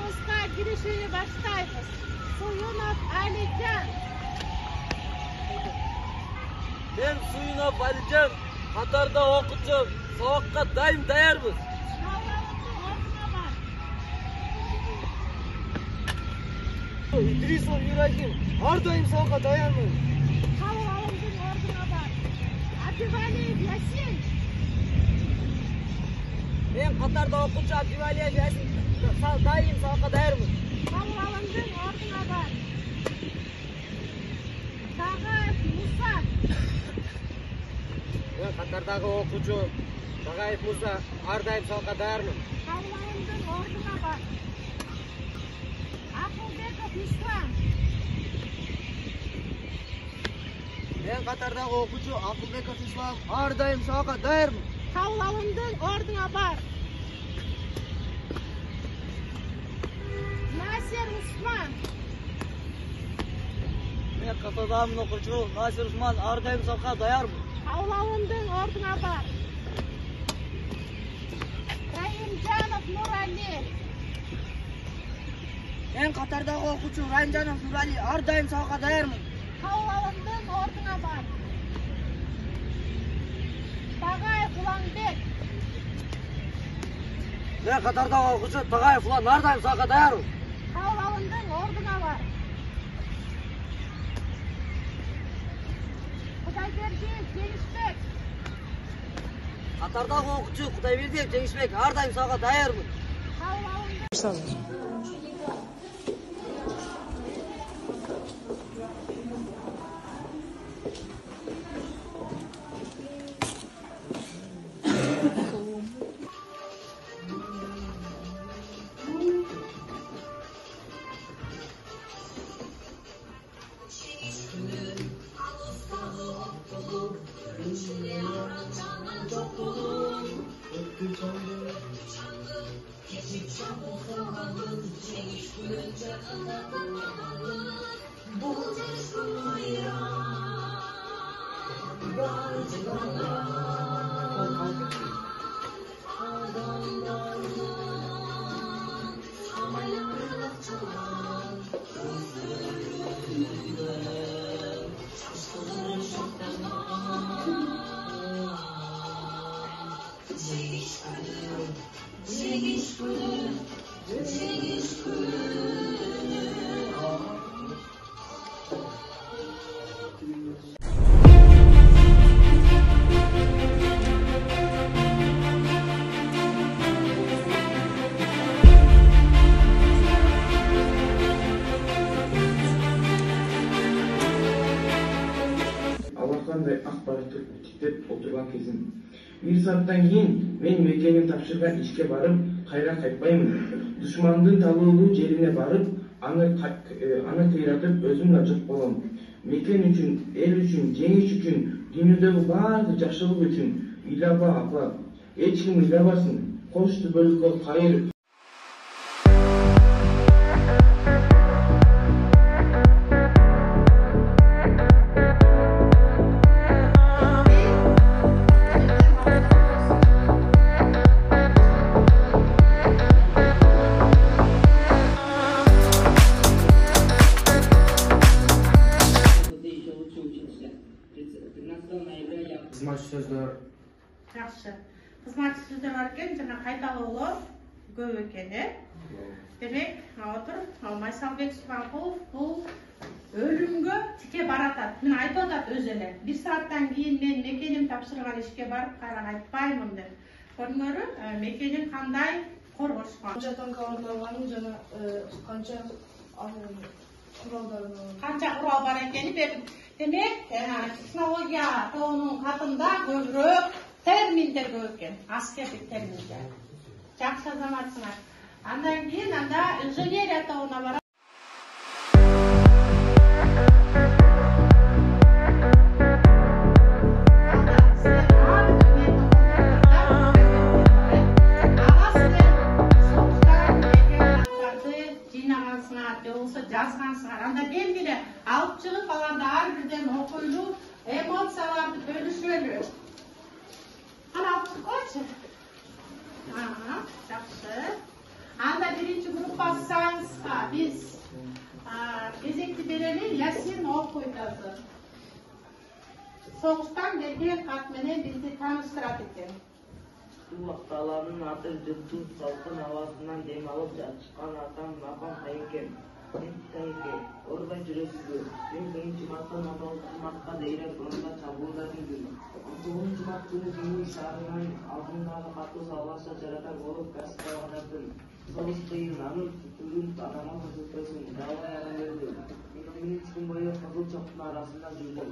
Жұмысқа girişini başlayız. Suyunov Alican. Ben Suyunov Alican, Katarda okutacağım. Sabakka daim dayarmız. İdrisov Yurakim, her daim sabakka dayarmız. Havlalımdın orduna var. Abdivaliyev Yasin. Ben Katarda okutacağım. Abdivaliyev Yasin, daim sabakka dayarmız. Havlalımdın orduna var. Tağayev Musa. Ben Katar'daki okutcu Tağayev Musa, her daim sabakka dayarmız. Havlalımdın orduna var. Akılbekov İslam. Ben Katar'daki okutcu Akılbekov İslam, her daim sabakka dayarmız. Havlalımdın orduna var. Nasir Osman. Ben Katar'daki okutcu Nasir Osman, her daim sabakka dayarmız. Havlalımdın orduna var. Rahimcanov Nurali. Ben Katar'daki okutcu Rahimcanov Nurali, her daim sabakka dayarmız. Havlalımdın orduna var. Tağayev Ulanbek. Ben Katar'daki okutcu Tağayev ulan, her daim sabakka dayarmız. Havlalımdın orduna var. Kudayberdiyev Genişbek. Katar'daki okutcu Kudayberdiyev Cengiz-Bek, her daim sabakka dayarmız. Havlalımdın. Алакандай акпараттык тиктеп отурган кезим. 1 сааттан кийин мен мекенин тапшырган ишке барып, кайра кайтпаймын. Душмандын талуулуу жерине барып, аны кыйратып өзүм да жок болом. Мекен үчүн, эл үчүн, жеңиш үчүн, дүйнөдөгү баардык жакшылык үчүн ыйлаба апа. Эч ким ыйлабасын. Кош түбөлүккө кайыр. Kızmak sözler. Жақсы. Қызматты сөздер бар екен, жана кайталоолор көп экен, Демек, отур, Майсалбек Субанкулов бул өлүмгө тике баратат. Мен айтып атат өзү эле. 1 сааттан кийин мен мекеним тапшырган ишке барып кайра кайтпаймын деп. Көрдүңөрбү, мекенин кандай коргошкон. Канча танка орнолганын жана канча Канча курал бар экени демек, технология тоонун катында көбүрөөк терминдер көп экен, аскердик терминдер. Жакшы азаматсыңар. Андан кийин инженерия тобуна барат. Жазгансыңар. Анда белгиле алып чыгып аларды ар бирден окуйлуу эмоцияларды бөлүшөлү. Кана алып чыккойчу. Жакшы. Анда биринчи группасыңызга биз кезекти берели, Ясин окуйдазы. Согуштан келген кат менен бизди тааныштырат экен. Макталанын аты жыттуу салкын абасынан дем алып жатышкан атам апам Тайке. Мен Тайке, ордой жүрөсүзбү? Мен 1-март 16-мартка дейре фронтка чабуулдадым күнү. 9-март күнү Кеңиш шаарынын алдындагы катуу салгача жарадар болуп касыпка бардым. Согуш кыйын, анын түтүлүн анама көрсөтпөсүн, дабай ара берди. Мен 13 күн бою кызыл чоктун арасында жүрдүм.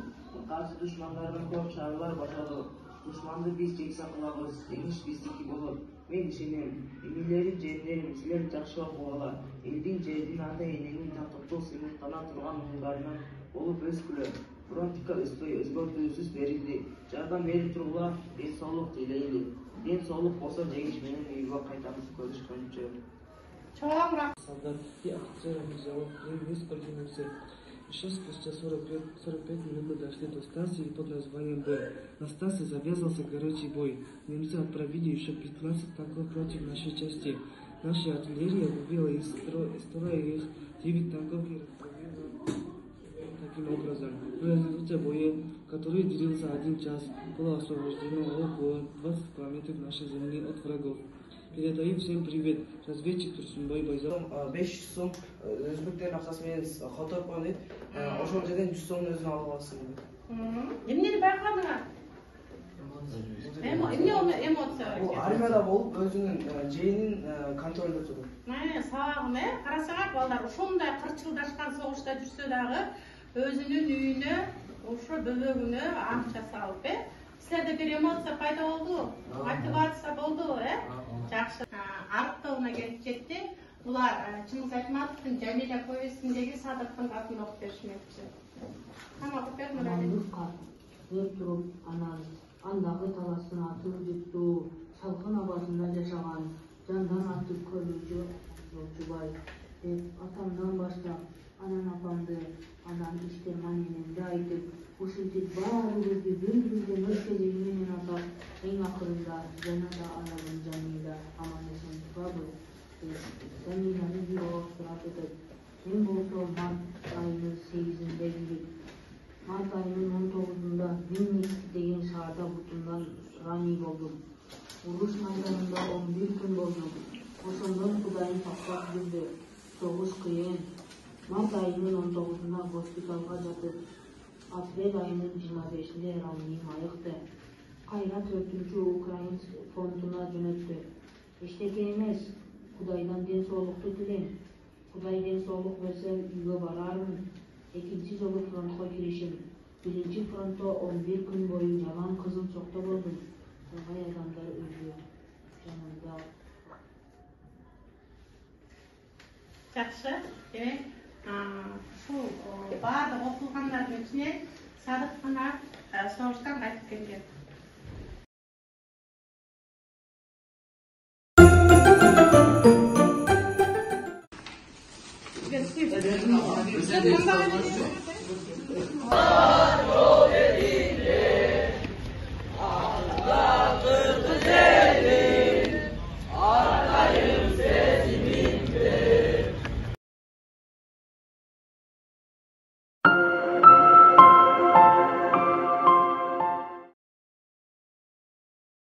Каршы душмандардын көп шаарлар башады. Душманды биз жексе кылабыз, жеңиш биздики болот. Мен ишенем. Эмилерим, жерлерим, силер жакшы окугула. Элдин, жердин, ата эненин татыктуу сыймыктана турган уюмдарынан болуп өскүлө. Фронтка өспөй өзгөртүүсүз берилди. Жардам берип тургула, ден соолук тилейли. Ден соолук болсо жеңиш менен үйгө кайтабыз, көрүшкөнчө. Чоң рахмат. Солдат и офицеров взяло несколько всех. Еще спустя 45 минут мы дошли до станции под названием Б. На станции завязался горячий бой. Немцы отправили еще 15 танков против нашей части. Наша артиллерия вывела из строя их 9 танков и расстреляла таким образом. В результате боя, который длился 1 час, было освобождено около 20 километров нашей земли от врагов. Передаю всем привет. Разведчик Турсунбай Байзал. 500 сом өзбектердин акчасы менен которуп коюн дейт. Ошол жерден 100 сомдун өзүн алып аласың дейт. Эмнени байкадыңар? Эмне эмоция? Бул армияда болуп өзүнүн жээнин контролдо турду. Сабагым, карасаңар балдар, ушундай кырчылдашкан согушта жүрсө дагы өзүнүн үйүнө, ошо бөбөгүнө акча салып, силерде бир эмоция пайда болду, мотивация болду, жакшы. Арктауына келип жетти. Булар Чыңгыз Айтматовдун Жамиля повестиндеги Садыктын катын окуп беришмекчи. Кана окуп бердиңер. туруп, анан андагы таластын аты жыттуу, салкын абасында жашаган, жандан атып көрүүчү Жолчубай деп атамдан баштап, анан апамды, анан Иштерман энемди айтып, ушинтип баарыбызды бир-бирден өз менен атап, эң акырында жана да аялым Жамиля аман эсен турабы деп Жамиляны бир ооз сурап өтөт. Мен болсо март айынын 8-inde билип, март айынын 19-unda Винниц деген шаарда бутумдан рани болдум. Уруш майданында 11 күн болдум. Ошондон Кудайым сактап жүрдү. Согуш кыйын. Март айынын 19-unda госпиталга жатып, апрель айынын 25-inde раниим айыкты. Кайра 4-cü Украин фронтуна жөнөттү. Эчтеке эмес, Кудайдан ден соолукту тилейм. Кудай ден соолук берсе үйгө барармын. Экинчи жолу фронтко киришим. Биринчи фронтто 11 күн бою жаман кызыл чокто болдум. Ыңгай адамдар үйгө жанымда. Жакшы. Демек, ушул баардык окулгандардын ичинен Садык гана согуштан кайтып келген.